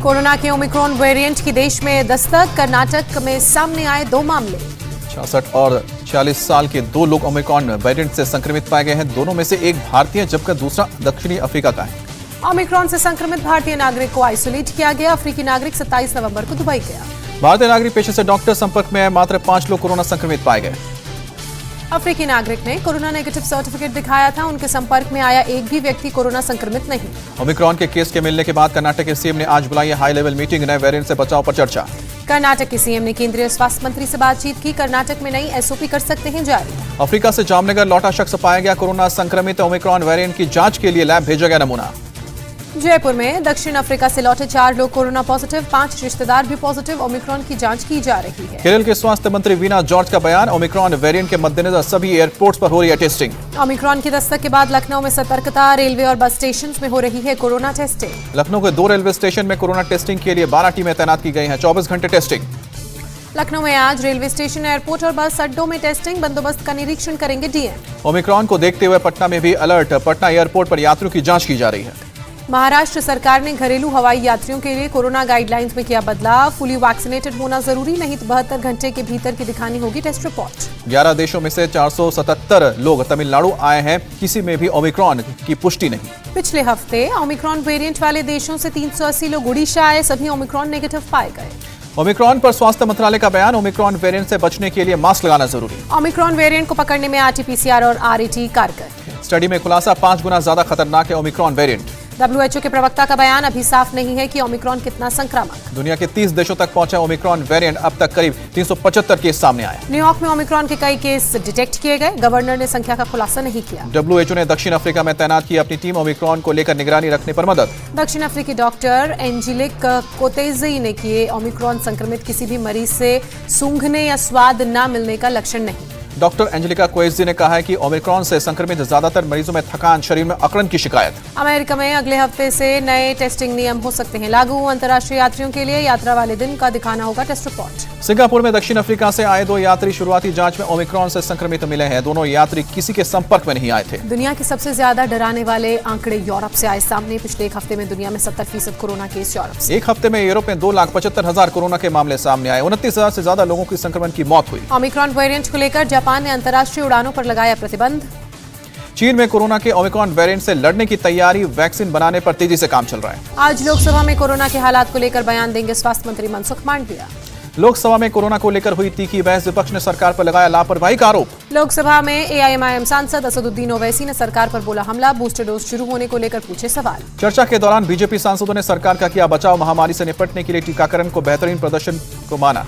Corona के Omicron variant की देश में दस्तक, कर्नाटक में सामने आए 2 मामले। 66 और 46 साल के 2 लोग ओमिक्रॉन वेरिएंट से संक्रमित पाए गए हैं। दोनों में से एक भारतीय जबकि दूसरा दक्षिणी अफ्रीका का है। ओमिक्रॉन से संक्रमित भारतीय नागरिक को आइसोलेट किया गया। अफ्रीकी नागरिक 27 नवंबर को दुबई गया। भारतीय नागरिक पेशे से डॉक्टर संपर्क में आए, मात्र 5 लोग कोरोना संक्रमित पाए गए। अफ्रीकी नागरिक ने कोरोना नेगेटिव सर्टिफिकेट दिखाया था। उनके संपर्क में आया एक भी व्यक्ति कोरोना संक्रमित नहीं। ओमिक्रॉन के केस के मिलने के बाद कर्नाटक के सीएम ने आज बुलाई हाई लेवल मीटिंग, नए वेरिएंट से बचाव पर चर्चा। कर्नाटक के सीएम ने केंद्रीय स्वास्थ्य मंत्री से बातचीत की। कर्नाटक में नई एसओपी कर सकते हैं जारी। अफ्रीका से जामनगर लौटा शख्स पाया गया कोरोना संक्रमित। ओमिक्रॉन वेरिएंट की जांच के लिए लैब भेजा गया नमूना। जयपुर में दक्षिण अफ्रीका से लौटे 4 लोग कोरोना पॉजिटिव, 5 रिश्तेदार भी पॉजिटिव। ओमिक्रॉन की जांच की जा रही है। केरल के स्वास्थ्य मंत्री वीना जॉर्ज का बयान, ओमिक्रॉन वेरिएंट के मद्देनजर सभी एयरपोर्ट्स पर हो रही है टेस्टिंग। ओमिक्रॉन की दस्तक के बाद लखनऊ में सतर्कता, रेलवे और बस स्टेशन में हो रही है कोरोना टेस्टिंग। लखनऊ के 2 रेलवे स्टेशन में कोरोना टेस्टिंग के लिए 12 टीमें तैनात की गई हैं, 24 घंटे टेस्टिंग। लखनऊ में आज रेलवे स्टेशन, एयरपोर्ट और बस अड्डों में टेस्टिंग, बंदोबस्त का निरीक्षण करेंगे डीएम। ओमिक्रॉन को देखते हुए पटना में भी अलर्ट, पटना एयरपोर्ट पर यात्रियों की जांच की जा रही है। महाराष्ट्र सरकार ने घरेलू हवाई यात्रियों के लिए कोरोना गाइडलाइंस में किया बदलाव। फुली वैक्सीनेटेड होना जरूरी, नहीं तो 72 घंटे के भीतर की दिखानी होगी टेस्ट रिपोर्ट। 11 देशों में से 477 लोग तमिलनाडु आए हैं, किसी में भी ओमिक्रॉन की पुष्टि नहीं। पिछले हफ्ते ओमिक्रॉन वेरिएंट वाले देशों से 380 लोग उड़ीसा आए, सभी ओमिक्रॉन नेगेटिव पाए गए। ओमिक्रॉन पर स्वास्थ्य मंत्रालय का बयान, ओमिक्रॉन वेरिएंट से बचने के लिए मास्क लगाना जरूरी। ओमिक्रॉन वेरिएंट को पकड़ने में आरटी-पीसीआर और आरएटी कारगर। स्टडी में खुलासा, 5 गुना ज्यादा खतरनाक है ओमिक्रॉन वेरिएंट। WHO के प्रवक्ता का बयान, अभी साफ नहीं है कि ओमिक्रॉन कितना संक्रामक। दुनिया के 30 देशों तक पहुंचा ओमिक्रॉन वेरिएंट, अब तक करीब 375 केस सामने आए। न्यूयॉर्क में ओमिक्रॉन के कई केस डिटेक्ट किए गए, गवर्नर ने संख्या का खुलासा नहीं किया। WHO ने दक्षिण अफ्रीका में तैनात की अपनी टीम, ओमिक्रॉन को लेकर निगरानी रखने पर मदद। दक्षिण अफ्रीकी डॉक्टर एंजेलिक कोतेजी ने किए ओमिक्रॉन संक्रमित किसी भी मरीज से सूंघने या स्वाद न मिलने का लक्षण नहीं। डॉक्टर एंजेलिका कोएजी ने कहा है कि ओमिक्रॉन से संक्रमित ज्यादातर मरीजों में थकान, शरीर में अकड़न की शिकायत। अमेरिका में अगले हफ्ते से नए टेस्टिंग नियम हो सकते हैं लागू। अंतर्राष्ट्रीय यात्रियों के लिए यात्रा वाले दिन का दिखाना होगा टेस्ट रिपोर्ट। सिंगापुर में दक्षिण अफ्रीका से आए 2 यात्री शुरुआती जांच में ओमिक्रॉन से संक्रमित मिले हैं। दोनों यात्री किसी के संपर्क में नहीं आए थे। दुनिया के सबसे ज्यादा डराने वाले आंकड़े यूरोप से आए सामने। पिछले एक हफ्ते में दुनिया में 70% कोरोना केस यूरोप से। एक हफ्ते में यूरोप में 2,75,000 कोरोना के मामले सामने आए। 29,000 से ज्यादा लोगों की संक्रमण की मौत हुई। ओमिक्रॉन वेरिएंट को लेकर जापान ने अंतर्राष्ट्रीय उड़ानों पर लगाया प्रतिबंध। चीन में कोरोना के ओमिक्रॉन वेरिएंट से लड़ने की तैयारी, वैक्सीन बनाने पर तेजी से काम चल रहा है। आज लोकसभा में कोरोना के हालात को लेकर बयान देंगे स्वास्थ्य मंत्री मनसुख मांडविया। लोकसभा में कोरोना को लेकर हुई तीखी बहस, विपक्ष ने सरकार पर लगाया लापरवाही का आरोप। लोकसभा में एआईएमआईएम सांसद असदुद्दीन ओवैसी ने सरकार पर बोला हमला, बूस्टर डोज शुरू होने को लेकर पूछे सवाल। चर्चा के दौरान बीजेपी सांसदों ने सरकार का किया बचाव, महामारी से निपटने के लिए टीकाकरण को बेहतरीन प्रदर्शन को माना।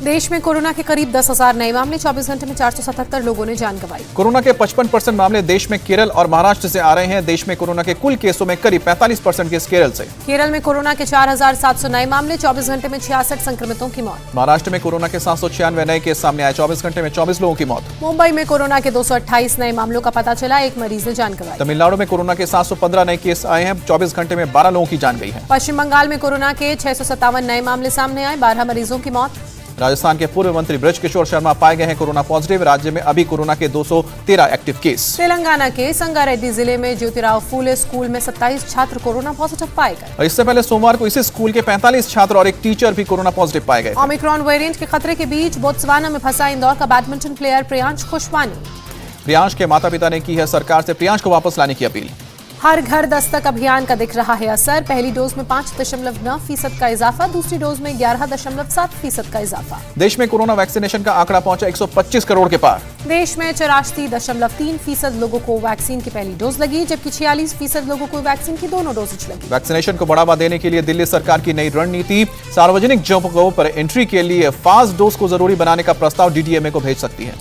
देश में कोरोना के करीब 10,000 नए मामले, 24 घंटे में 477 लोगों ने जान गंवाई। कोरोना के 55% मामले देश में केरल और महाराष्ट्र से आ रहे हैं। देश में कोरोना के कुल केसों में करीब 45% केस केरल से। केरल में कोरोना के 4,700 नए मामले, 24 घंटे में 66 संक्रमितों की मौत। महाराष्ट्र में कोरोना के 796 नए केस सामने आए, 24 घंटे में 24 लोगों की मौत। मुंबई में कोरोना के 228 नए मामलों का पता चला, एक मरीज ने जान गंवाई। तमिलनाडु में कोरोना के 715 नए केस आए हैं, 24 घंटे में 12 लोगों की जान गई है। पश्चिम बंगाल में कोरोना के 657 नए मामले सामने आए, 12 मरीजों की मौत। राजस्थान के पूर्व मंत्री बृजकिशोर शर्मा पाए गए हैं कोरोना पॉजिटिव। राज्य में अभी कोरोना के 213 एक्टिव केस। तेलंगाना के संगारेड्डी जिले में ज्योतिराव फूले स्कूल में 27 छात्र कोरोना पॉजिटिव पाए गए। और इससे पहले सोमवार को इसी स्कूल के 45 छात्र और एक टीचर भी कोरोना पॉजिटिव पाए गए। ओमिक्रॉन वेरिएंट के खतरे के बीच बोत्सवाना में फंसा इंदौर का बैडमिंटन प्लेयर प्रियांश खुशवानी। प्रियांश के माता पिता ने की है सरकार से प्रियांश को वापस लाने की अपील। हर घर दस्तक अभियान का दिख रहा है असर। पहली डोज में 5.9% का इजाफा, दूसरी डोज में 11.7% का इजाफा। देश में कोरोना वैक्सीनेशन का आंकड़ा पहुंचा 125 करोड़ के पार। देश में 84.3% लोगों को वैक्सीन की पहली डोज लगी, जबकि 46% लोगों को वैक्सीन की दोनों डोज लगी। वैक्सीनेशन को बढ़ावा देने के लिए दिल्ली सरकार की नई रणनीति, सार्वजनिक जगहों पर एंट्री के लिए फास्ट डोज को जरूरी बनाने का प्रस्ताव डीडीएमए को भेज सकती है।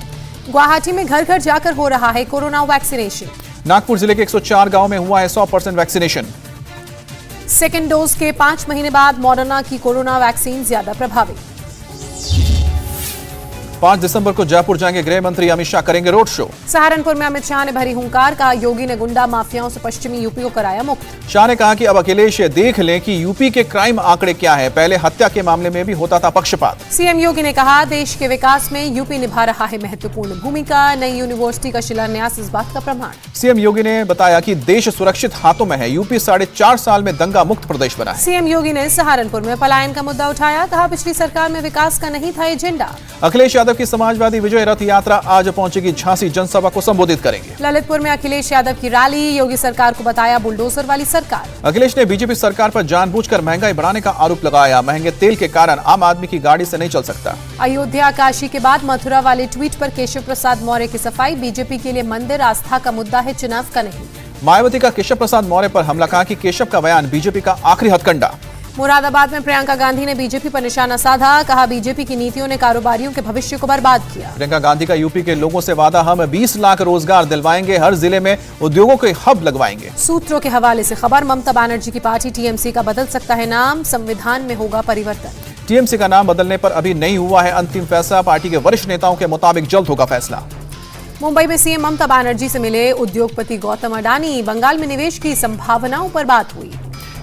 गुवाहाटी में घर घर जाकर हो रहा है कोरोना वैक्सीनेशन। नागपुर जिले के 104 गांव में हुआ है 100% वैक्सीनेशन। सेकेंड डोज के 5 महीने बाद मॉडर्ना की कोरोना वैक्सीन ज्यादा प्रभावी। 5 दिसंबर को जयपुर जाएंगे गृह मंत्री अमित शाह, करेंगे रोड शो। सहारनपुर में अमित शाह ने भरी हुंकार, कहा योगी ने गुंडा माफियाओं से पश्चिमी यूपी को कराया मुक्त। शाह ने कहा कि अब अखिलेश देख लें कि यूपी के क्राइम आंकड़े क्या है, पहले हत्या के मामले में भी होता था पक्षपात। सीएम योगी ने कहा देश के विकास में यूपी निभा रहा है महत्वपूर्ण भूमिका, नई यूनिवर्सिटी का शिलान्यास इस बात का प्रमाण। सीएम योगी ने बताया कि देश सुरक्षित हाथों में है, यूपी 4.5 साल में दंगा मुक्त प्रदेश बना है। सीएम योगी ने सहारनपुर में पलायन का मुद्दा उठाया, कहा पिछली सरकार में विकास का नहीं था एजेंडा। अखिलेश यादव की समाजवादी विजय रथ यात्रा आज पहुंचेगी झांसी, जनसभा को संबोधित करेंगे। ललितपुर में अखिलेश यादव की रैली, योगी सरकार को बताया बुलडोजर वाली सरकार। अखिलेश ने बीजेपी सरकार पर जानबूझकर महंगाई बढ़ाने का आरोप लगाया, महंगे तेल के कारण आम आदमी की गाड़ी से नहीं चल सकता। अयोध्या काशी के बाद मथुरा वाले ट्वीट पर केशव प्रसाद मौर्य की सफाई, बीजेपी के लिए मंदिर आस्था का मुद्दा है, चुनाव का नहीं। मायावती का केशव प्रसाद मौर्य पर हमला, कहा कि केशव का बयान बीजेपी का आखिरी हथकंडा। मुरादाबाद में प्रियंका गांधी ने बीजेपी पर निशाना साधा, कहा बीजेपी की नीतियों ने कारोबारियों के भविष्य को बर्बाद किया। प्रियंका गांधी का यूपी के लोगों से वादा, हम 20 लाख रोजगार दिलवाएंगे, हर जिले में उद्योगों के हब लगवाएंगे। सूत्रों के हवाले से खबर, ममता बनर्जी की पार्टी टीएमसी का बदल सकता है नाम, संविधान में होगा परिवर्तन। टीएमसी का नाम बदलने पर अभी नहीं हुआ है अंतिम फैसला, पार्टी के वरिष्ठ नेताओं के मुताबिक जल्द होगा फैसला। मुंबई में सीएम ममता बनर्जी से मिले उद्योगपति गौतम अडानी, बंगाल में निवेश की संभावनाओं पर बात हुई।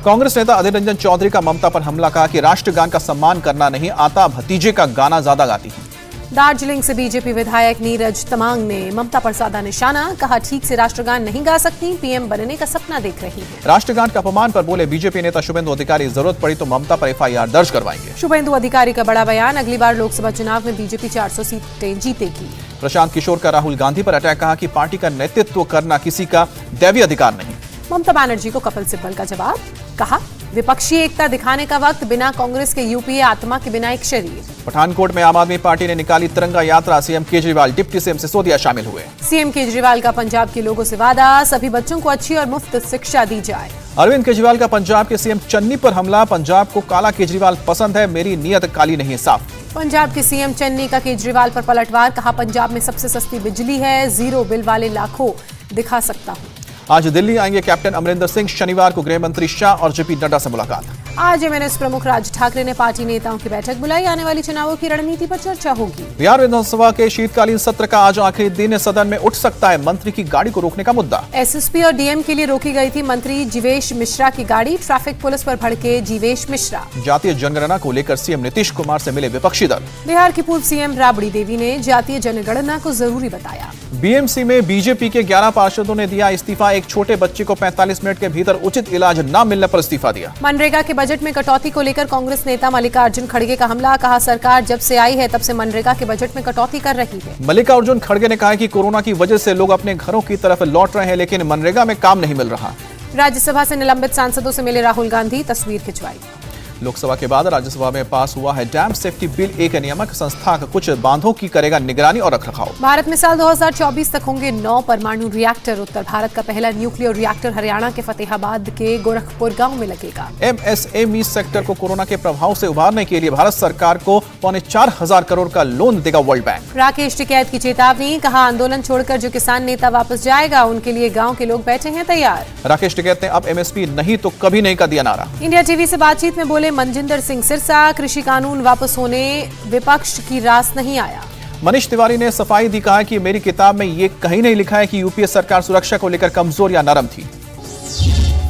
कांग्रेस नेता अधीर रंजन चौधरी का ममता पर हमला, कहा कि राष्ट्रगान का सम्मान करना नहीं आता, भतीजे का गाना ज्यादा गाती है। दार्जिलिंग से बीजेपी विधायक नीरज तमांग ने ममता पर साधा निशाना, कहा ठीक से राष्ट्रगान नहीं गा सकती, पीएम बनने का सपना देख रही है। राष्ट्रगान का अपमान पर बोले बीजेपी नेता शुभेंदु अधिकारी, जरूरत पड़ी तो ममता पर एफआईआर दर्ज करवाएंगे। शुभेंदु अधिकारी का बड़ा बयान, अगली बार लोकसभा चुनाव में बीजेपी 400 सीटें जीतेगी। प्रशांत किशोर का राहुल गांधी पर अटैक, कहा कि पार्टी का नेतृत्व करना किसी का दैवीय अधिकार नहीं। ममता बनर्जी को कपिल सिब्बल का जवाब, कहा विपक्षी एकता दिखाने का वक्त, बिना कांग्रेस के यूपीए आत्मा के बिना एक शरीर। पठानकोट में आम आदमी पार्टी ने निकाली तिरंगा यात्रा, CM Kejriwal, deputy CM Sisodia शामिल हुए। सीएम केजरीवाल का पंजाब के लोगों से वादा, सभी बच्चों को अच्छी और मुफ्त शिक्षा दी जाए। अरविंद केजरीवाल का पंजाब के सीएम चन्नी पर हमला, पंजाब को काला केजरीवाल पसंद है, मेरी नीयत काली नहीं है साफ। पंजाब के सीएम चन्नी का केजरीवाल पर पलटवार, कहा पंजाब में सबसे सस्ती बिजली है, जीरो बिल वाले लाखों दिखा सकता हूं। आज दिल्ली आएंगे कैप्टन अमरिंदर सिंह, शनिवार को गृह मंत्री शाह और जेपी नड्डा से मुलाकात। आज एमएनएस प्रमुख राज ठाकरे ने पार्टी नेताओं की बैठक बुलाई, आने वाली चुनावों की रणनीति पर चर्चा होगी। बिहार विधानसभा के शीतकालीन सत्र का आज आखिरी दिन, सदन में उठ सकता है मंत्री की गाड़ी को रोकने का मुद्दा। एसएसपी और डीएम के लिए रोकी गई थी मंत्री जीवेश मिश्रा की गाड़ी, ट्रैफिक पुलिस पर भड़के जीवेश मिश्रा। जातीय जनगणना को लेकर सीएम नीतीश कुमार से मिले विपक्षी दल। बिहार की पूर्व सीएम राबड़ी देवी ने जातीय जनगणना को जरूरी बताया। बीएमसी में बीजेपी के 11 पार्षदों ने दिया इस्तीफा, एक छोटे बच्चे को 45 मिनट के भीतर उचित इलाज न मिलने पर इस्तीफा दिया। मनरेगा के बजट में कटौती को लेकर कांग्रेस नेता मल्लिकार्जुन खड़गे का हमला, कहा सरकार जब से आई है तब से मनरेगा के बजट में कटौती कर रही है। मल्लिकार्जुन खड़गे ने कहा कि कोरोना की वजह से लोग अपने घरों की तरफ लौट रहे हैं, लेकिन मनरेगा में काम नहीं मिल रहा। राज्यसभा से निलंबित सांसदों से मिले राहुल गांधी, तस्वीर खिंचवाई। लोकसभा के बाद राज्यसभा में पास हुआ है डैम सेफ्टी बिल, एक नियामक संस्था कुछ बांधों की करेगा निगरानी और रखरखाव। भारत में साल 2024 तक होंगे 9 परमाणु रिएक्टर, उत्तर भारत का पहला न्यूक्लियर रिएक्टर हरियाणा के फतेहाबाद के गोरखपुर गांव में लगेगा। एमएसएमई सेक्टर को कोरोना के प्रभाव से उबारने के लिए भारत सरकार को 4.25 करोड़ का लोन देगा वर्ल्ड बैंक। राकेश टिकैत की चेतावनी, कहा आंदोलन छोड़कर जो किसान नेता वापस जाएगा उनके लिए गाँव के लोग बैठे हैं तैयार। राकेश टिकैत ने अब एमएसपी नहीं तो कभी नहीं का दिया नारा। इंडिया टीवी से बातचीत में बोले मनजिंदर सिंह सिरसा, कृषि कानून वापस होने विपक्ष की रास नहीं आया। मनीष तिवारी ने सफाई दी, कहा कि मेरी किताब में ये कहीं नहीं लिखा है कि यूपीए सरकार सुरक्षा को लेकर कमजोर या नरम थी।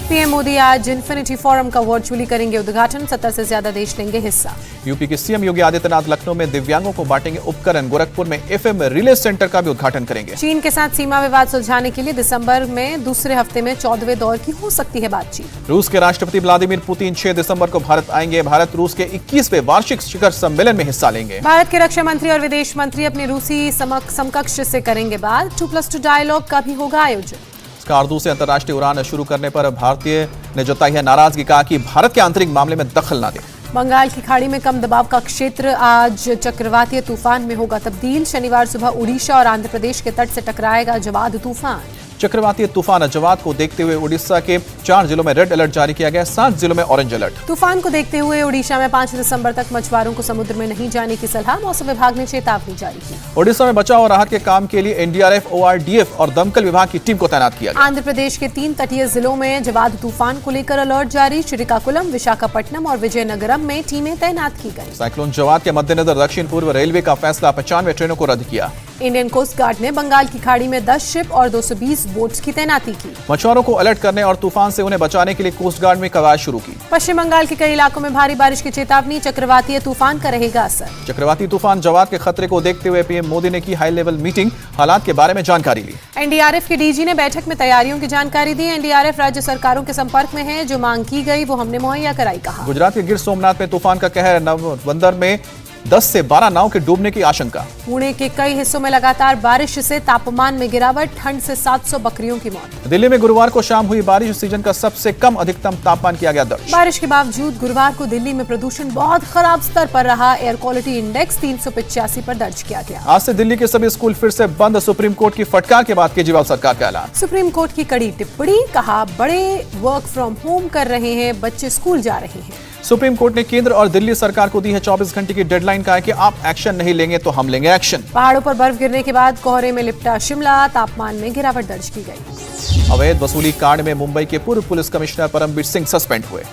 पीएम मोदी आज इन्फिनिटी फोरम का वर्चुअली करेंगे उद्घाटन, 70 से ज्यादा देश लेंगे हिस्सा। यूपी के सीएम योगी आदित्यनाथ लखनऊ में दिव्यांगों को बांटेंगे उपकरण, गोरखपुर में एफएम रिले सेंटर का भी उद्घाटन करेंगे। चीन के साथ सीमा विवाद सुलझाने के लिए दिसंबर में दूसरे हफ्ते में 14वें दौर की हो सकती है बातचीत। रूस के राष्ट्रपति व्लादिमीर पुतिन 6 दिसंबर को भारत आएंगे, भारत रूस के 21वें वार्षिक शिखर सम्मेलन में हिस्सा लेंगे। भारत के रक्षा मंत्री और विदेश मंत्री अपने रूसी समकक्ष से करेंगे बात, 2+2 डायलॉग का भी होगा आयोजन। स्कार्दू से अंतर्राष्ट्रीय उड़ान शुरू करने पर भारतीय ने जताई है नाराजगी, कहा कि भारत के आंतरिक मामले में दखल न दे। बंगाल की खाड़ी में कम दबाव का क्षेत्र आज चक्रवातीय तूफान में होगा तब्दील, शनिवार सुबह उड़ीसा और आंध्र प्रदेश के तट से टकराएगा जवाद तूफान। चक्रवाती तूफान जवाद को देखते हुए उड़ीसा के 4 जिलों में रेड अलर्ट जारी किया गया, 7 जिलों में ऑरेंज अलर्ट। तूफान को देखते हुए उड़ीसा में 5 दिसंबर तक मछुआरों को समुद्र में नहीं जाने की सलाह, मौसम विभाग ने चेतावनी जारी की। ओडिशा में बचाव और राहत के काम के लिए एनडीआरएफ, ओआरडीएफ और दमकल विभाग की टीम को तैनात किया गया। आंध्र प्रदेश के 3 तटीय जिलों में जवाद तूफान को लेकर अलर्ट जारी, श्रीकाकुलम, विशाखापट्टनम और विजयनगरम में टीमें तैनात की गई। साइक्लोन जवाद के मद्देनजर दक्षिण पूर्व रेलवे का फैसला, 95 ट्रेनों को रद्द किया। इंडियन कोस्ट गार्ड ने बंगाल की खाड़ी में 10 शिप और 220 बोट्स की तैनाती की। मछुआरों को अलर्ट करने और तूफान से उन्हें बचाने के लिए कोस्ट गार्ड में कवायद शुरू की। पश्चिम बंगाल के कई इलाकों में भारी बारिश की चेतावनी, चक्रवातीय तूफान का रहेगा असर। चक्रवाती तूफान जवाद के खतरे को देखते हुए पीएम मोदी ने की हाई लेवल मीटिंग, हालात के बारे में जानकारी ली। एनडीआरएफ के डीजी ने बैठक में तैयारियों की जानकारी दी। एनडीआरएफ राज्य सरकारों के संपर्क में है, जो मांग की गई वो हमने मुहैया कराई, कहा। गुजरात के गिर सोमनाथ में तूफान का कहर, नवबंदर में 10 से 12 नाव के डूबने की आशंका। पुणे के कई हिस्सों में लगातार बारिश से तापमान में गिरावट, ठंड से 700 बकरियों की मौत। दिल्ली में गुरुवार को शाम हुई बारिश, सीजन का सबसे कम अधिकतम तापमान किया गया दर्ज। बारिश के बावजूद गुरुवार को दिल्ली में प्रदूषण बहुत खराब स्तर पर रहा, एयर क्वालिटी इंडेक्स 385 पर दर्ज किया गया। आज से दिल्ली के सभी स्कूल फिर से बंद, सुप्रीम कोर्ट की फटकार के बाद केजरीवाल सरकार का ऐलान। सुप्रीम कोर्ट की कड़ी टिप्पणी, कहा बड़े वर्क फ्रॉम होम कर रहे हैं, बच्चे स्कूल जा रहे हैं। सुप्रीम कोर्ट ने केंद्र और दिल्ली सरकार को दी है 24 घंटे की डेडलाइन, कहा है कि आप एक्शन नहीं लेंगे तो हम लेंगे एक्शन। पहाड़ों पर बर्फ गिरने के बाद कोहरे में लिपटा शिमला, तापमान में गिरावट दर्ज की गई। अवैध वसूली कांड में मुंबई के पूर्व police commissioner Parambir Singh suspend हुए।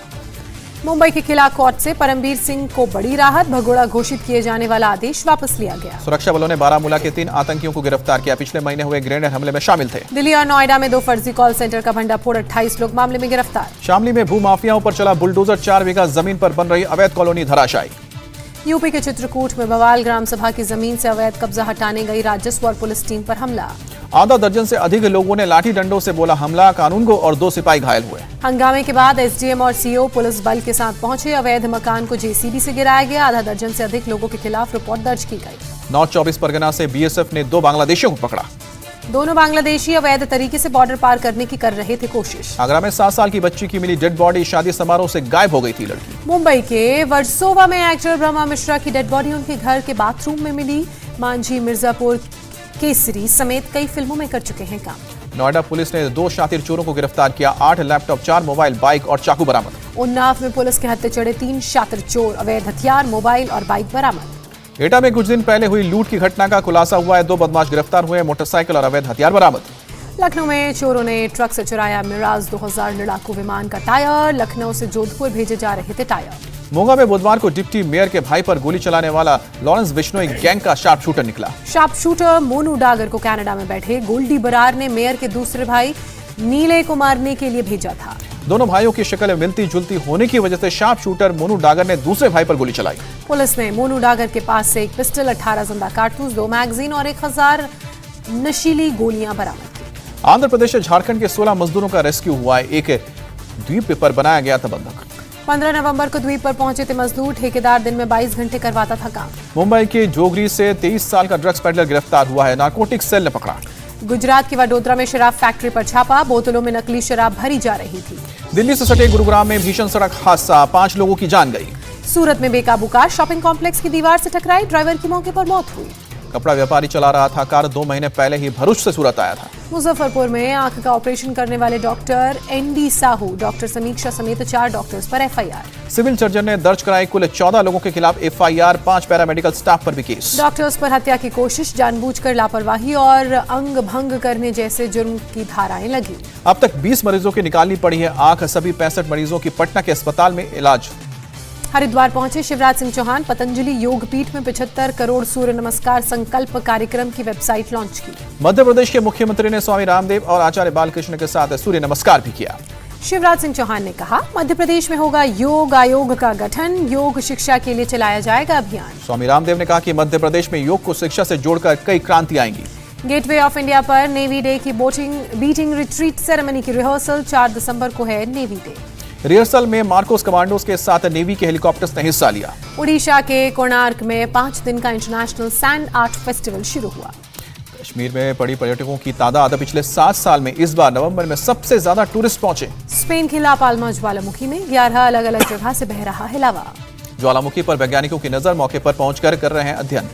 मुंबई के किला कोर्ट से परमबीर सिंह को बड़ी राहत, भगोड़ा घोषित किए जाने वाला आदेश वापस लिया गया। सुरक्षा बलों ने बारामूला के 3 आतंकियों को गिरफ्तार किया, पिछले महीने हुए ग्रेनेड हमले में शामिल थे। दिल्ली और नोएडा में 2 फर्जी कॉल सेंटर का भंडाफोड़, 28 लोग मामले में गिरफ्तार। शामली में भूमाफियाओं पर चला बुलडोजर, 4 बीघा जमीन पर बन रही अवैध कॉलोनी धराशायी। यूपी के चित्रकूट में बवाल, ग्राम सभा की जमीन से अवैध कब्जा हटाने गई राजस्व और पुलिस टीम पर हमला। आधा दर्जन से अधिक लोगों ने लाठी डंडों से बोला हमला, कानूनगो और 2 सिपाही घायल हुए। हंगामे के बाद एसडीएम और सीओ पुलिस बल के साथ पहुंचे, अवैध मकान को जेसीबी से गिराया गया। आधा दर्जन से अधिक लोगों के खिलाफ रिपोर्ट दर्ज की गई। नॉर्थ 24 परगना से बीएसएफ ने 2 बांग्लादेशियों को पकड़ा। दोनों बांग्लादेशी अवैध तरीके से बॉर्डर पार करने की कर रहे थे कोशिश। आगरा में 7 साल की बच्ची की मिली डेड बॉडी, शादी समारोह से गायब हो गई थी लड़की। मुंबई के वर्सोवा में एक्टर ब्रह्मा मिश्रा की डेड बॉडी उनके घर के बाथरूम में मिली। मांझी, मिर्जापुर, केसरी समेत कई फिल्मों में कर चुके हैं काम। नोएडा पुलिस ने 2 शातिर चोरों को गिरफ्तार किया, 8 लैपटॉप, 4 मोबाइल, बाइक और चाकू बरामद। उन्नाव में पुलिस के हत्थे चढ़े 3 शातिर चोर, अवैध हथियार, मोबाइल और बाइक बरामद। एटा में कुछ दिन पहले हुई लूट की घटना का खुलासा हुआ है, 2 बदमाश गिरफ्तार हुए, मोटरसाइकिल और अवैध हथियार बरामद। लखनऊ में चोरों ने ट्रक से चुराया मिराज 2000 लड़ाकू विमान का टायर, लखनऊ से जोधपुर भेजे जा रहे थे टायर। मोगा में बुधवार को डिप्टी मेयर के भाई पर गोली चलाने वाला लॉरेंस बिश्नोई गैंग का शार्प शूटर निकला। शार्प शूटर मोनू डागर को कनाडा में बैठे गोल्डी बरार ने मेयर के दूसरे भाई नीले को मारने के लिए भेजा था। दोनों भाइयों की शक्ल मिलती जुलती होने की वजह से शार्प शूटर मोनू डागर ने दूसरे भाई पर गोली चलाई। पुलिस ने मोनू डागर के पास से एक पिस्टल, 18 जिंदा कारतूस, 2 मैगजीन और 1000 नशीली गोलियां बरामद की। आंध्र प्रदेश से झारखंड के 16 मजदूरों का रेस्क्यू हुआ है, एक द्वीप पर बनाया गया था बंधक। 15 नवंबर को द्वीप पर पहुंचे थे मजदूर, ठेकेदार दिन में 22 घंटे करवाता था काम। मुंबई के जोगरी से 23 साल का ड्रग्स पेडलर गिरफ्तार हुआ है, नारकोटिक सेल ने पकड़ा। गुजरात की वडोदरा में शराब फैक्ट्री पर छापा, बोतलों में नकली शराब भरी जा रही थी। दिल्ली से सटे गुरुग्राम में भीषण सड़क हादसा, 5 लोगों की जान गई। सूरत में बेकाबू कार शॉपिंग कॉम्प्लेक्स की दीवार से टकराई, ड्राइवर की मौके पर मौत हुई। कपड़ा व्यापारी चला रहा था कार, 2 महीने पहले ही भरूच से सूरत आया था। मुजफ्फरपुर में आंख का ऑपरेशन करने वाले डॉक्टर एनडी साहू, डॉक्टर समीक्षा समेत 4 डॉक्टर्स पर एफआईआर। सिविल सर्जन ने दर्ज कराई कुल 14 लोगों के खिलाफ एफआईआर, 5 पैरामेडिकल स्टाफ पर भी केस। डॉक्टर्स पर हत्या की कोशिश, जानबूझकर लापरवाही और अंग भंग करने जैसे जुर्म की धाराएं लगी। अब तक 20 मरीजों की निकालनी पड़ी है आंख, सभी 65 मरीजों की पटना के अस्पताल में इलाज। हरिद्वार पहुंचे शिवराज सिंह चौहान, पतंजलि योग पीठ में 75 करोड़ सूर्य नमस्कार संकल्प कार्यक्रम की वेबसाइट लॉन्च की। मध्य प्रदेश के मुख्यमंत्री ने स्वामी रामदेव और आचार्य बालकृष्ण के साथ सूर्य नमस्कार भी किया। शिवराज सिंह चौहान ने कहा, मध्य प्रदेश में होगा योग आयोग का गठन, योग शिक्षा के लिए चलाया जाएगा अभियान। स्वामी रामदेव ने कहा कि मध्य प्रदेश में योग को शिक्षा से जोड़कर कई क्रांति आएंगी। गेटवे ऑफ इंडिया पर नेवी डे की बीटिंग रिट्रीट सेरेमनी की रिहर्सल, 4 दिसंबर को है नेवी डे। रिहर्सल में मार्कोस कमांडोज के साथ नेवी के हेलीकॉप्टर्स ने हिस्सा लिया। उड़ीसा के कोणार्क में 5 दिन का इंटरनेशनल सैंड आर्ट फेस्टिवल शुरू हुआ। कश्मीर में पड़ी पर्यटकों की तादाद पिछले 7 साल में इस बार नवंबर में सबसे ज्यादा टूरिस्ट पहुंचे। स्पेन के ला पाल्मा ज्वालामुखी में 11 अलग अलग जगह से बह रहा है लावा। ज्वालामुखी पर वैज्ञानिकों की नजर, मौके पर पहुंचकर कर रहे हैं अध्ययन।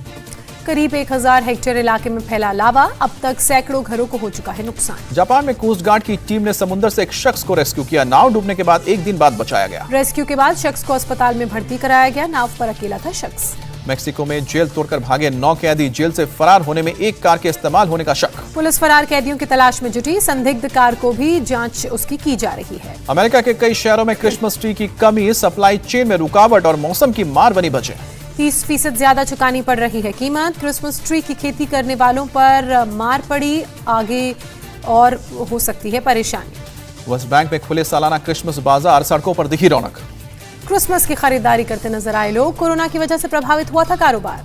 करीब 1000 हेक्टेयर इलाके में फैला लावा। अब तक सैकड़ों घरों को हो चुका है नुकसान। जापान में कोस्ट गार्ड की टीम ने समुद्र से एक शख्स को रेस्क्यू किया। नाव डूबने के बाद एक दिन बाद बचाया गया। रेस्क्यू के बाद शख्स को अस्पताल में भर्ती कराया गया। नाव पर अकेला था शख्स। मेक्सिको में जेल तोड़कर भागे 9 कैदी। जेल से फरार होने में एक कार के इस्तेमाल होने का शक। पुलिस फरार कैदियों की तलाश में जुटी। संदिग्ध कार को भी जांच उसकी की जा रही है। अमेरिका के कई शहरों में क्रिसमस ट्री की कमी, सप्लाई चेन में रुकावट और मौसम की मार बनी वजह। 30% ज्यादा चुकानी पड़ रही है कीमत। क्रिसमस ट्री की खेती करने वालों पर मार पड़ी, आगे और हो सकती है परेशानी। वेस्ट बैंक में खुले सालाना क्रिसमस बाजार, सड़कों पर दिखी रौनक। क्रिसमस की खरीदारी करते नजर आए लोग। कोरोना की वजह से प्रभावित हुआ था कारोबार।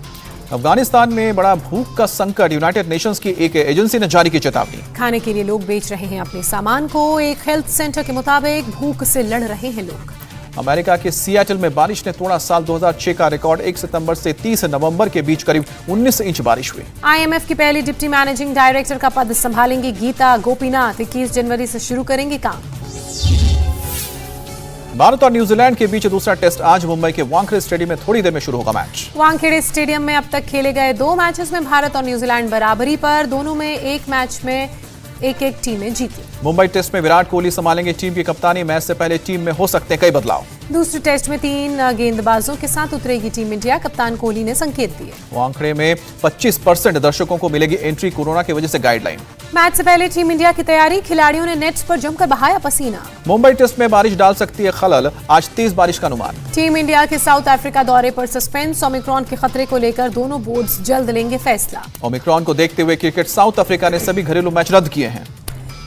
अफगानिस्तान में बड़ा भूख का संकट, यूनाइटेड नेशंस की एक एजेंसी ने जारी की चेतावनी। खाने के लिए लोग बेच रहे हैं अपने सामान को। एक हेल्थ सेंटर के मुताबिक भूख से लड़ रहे हैं लोग। अमेरिका के सियाटल में बारिश ने तोड़ा साल 2006 का रिकॉर्ड। 1 सितंबर से 30 नवंबर के बीच करीब 19 इंच बारिश हुई। IMF की पहली डिप्टी मैनेजिंग डायरेक्टर का पद संभालेंगी गीता गोपीनाथ। 21 जनवरी से शुरू करेंगे काम। भारत और न्यूजीलैंड के बीच दूसरा टेस्ट आज मुंबई के वानखेड़े स्टेडियम में थोड़ी देर में शुरू होगा मैच। वानखेड़े स्टेडियम में अब तक खेले गए 2 मैचेस में भारत और न्यूजीलैंड बराबरी पर। दोनों में एक मैच में एक टीमें जीती। मुंबई टेस्ट में विराट कोहली संभालेंगे टीम की कप्तानी। मैच से पहले टीम में हो सकते हैं कई बदलाव। दूसरे टेस्ट में 3 गेंदबाजों के साथ उतरेगी टीम इंडिया। कप्तान कोहली ने संकेत दिए। वानखेड़े में 25% दर्शकों को मिलेगी एंट्री, कोरोना की वजह से गाइडलाइन। मैच से पहले टीम इंडिया की तैयारी। खिलाड़ियों ने नेट्स पर जमकर बहाया पसीना। मुंबई टेस्ट में बारिश डाल सकती है खलल, आज तेज बारिश का अनुमान। टीम इंडिया के साउथ अफ्रीका दौरे पर सस्पेंस। ओमिक्रॉन के खतरे को लेकर दोनों बोर्ड्स जल्द लेंगे फैसला। ओमिक्रॉन को देखते हुए क्रिकेट साउथ अफ्रीका ने सभी घरेलू मैच रद्द किए हैं।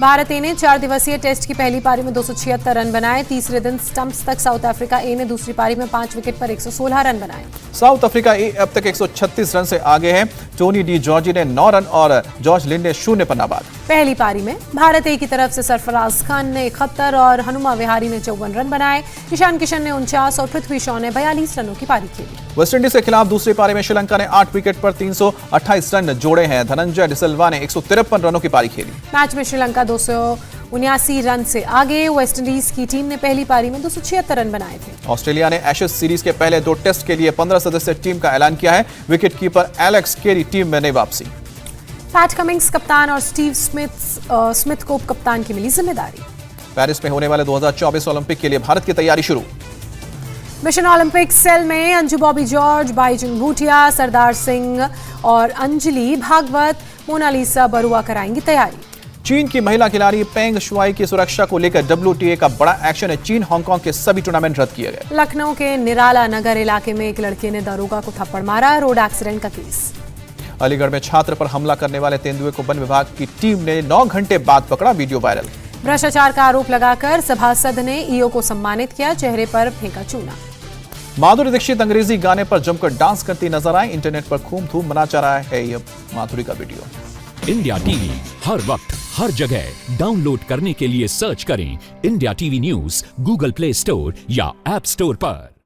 भारत ए ने 4 दिवसीय टेस्ट की पहली पारी में 276 रन बनाए। तीसरे दिन स्टंप्स तक साउथ अफ्रीका ए ने दूसरी पारी में 5 विकेट पर 116 रन बनाए। साउथ अफ्रीका ए अब तक 136 रन से आगे है। टोनी डी जॉर्जी ने 9 रन और जॉर्ज लिंड ने 0 पर नाबाद। पहली पारी में भारत ए की तरफ से सरफराज खान ने 71 और हनुमा विहारी ने 54 रन बनाए। ईशान किशन ने 49 और पृथ्वी शॉ ने 42 रनों की पारी खेली। वेस्टइंडीज के खिलाफ दूसरी पारी में श्रीलंका ने 8 विकेट पर 328 रन जोड़े हैं। धनंजय डिसिल्वा ने 153 रनों की पारी खेली। मैच में श्रीलंका 279 रन से आगे। वेस्टइंडीज की टीम ने पहली पारी में 276 रन बनाए थे। ऑस्ट्रेलिया ने एशेज सीरीज के पहले 2 टेस्ट के लिए 15 सदस्यीय टीम का ऐलान किया है। विकेटकीपर एलेक्स केरी टीम में नई वापसी। पैट कमिंग्स कप्तान और स्टीव स्मिथ को कप्तान की मिली जिम्मेदारी। पेरिस में होने वाले 2024 ओलंपिक के लिए भारत की तैयारी शुरू। मिशन ओलंपिक सेल में अंजू बॉबी जॉर्ज, बाईचुंग भूटिया, सरदार सिंह और अंजलि भागवत, मोनालिसा बरुआ कराएंगी तैयारी। चीन की महिला खिलाड़ी पेंग शुआई की सुरक्षा को लेकर WTA का बड़ा एक्शन है। चीन हांगकांग के सभी टूर्नामेंट रद्द किए गए। लखनऊ के निराला नगर इलाके में एक लड़के ने दरोगा को थप्पड़ मारा। रोड एक्सीडेंट का केस। अलीगढ़ में छात्र पर हमला करने वाले तेंदुए को वन विभाग की टीम ने 9 घंटे बाद पकड़ा, वीडियो वायरल। भ्रष्टाचार का आरोप लगाकर सभासद ने ईओ को सम्मानित किया, चेहरे पर फेंका चूना। माधुरी दीक्षित अंग्रेजी गाने पर जमकर डांस करती नजर आई। इंटरनेट पर खूब धूम मचा जा रहा है यह माधुरी का वीडियो। इंडिया टीवी हर वक्त हर जगह डाउनलोड करने के लिए सर्च करें India TV news Google play store या ऐप स्टोर पर।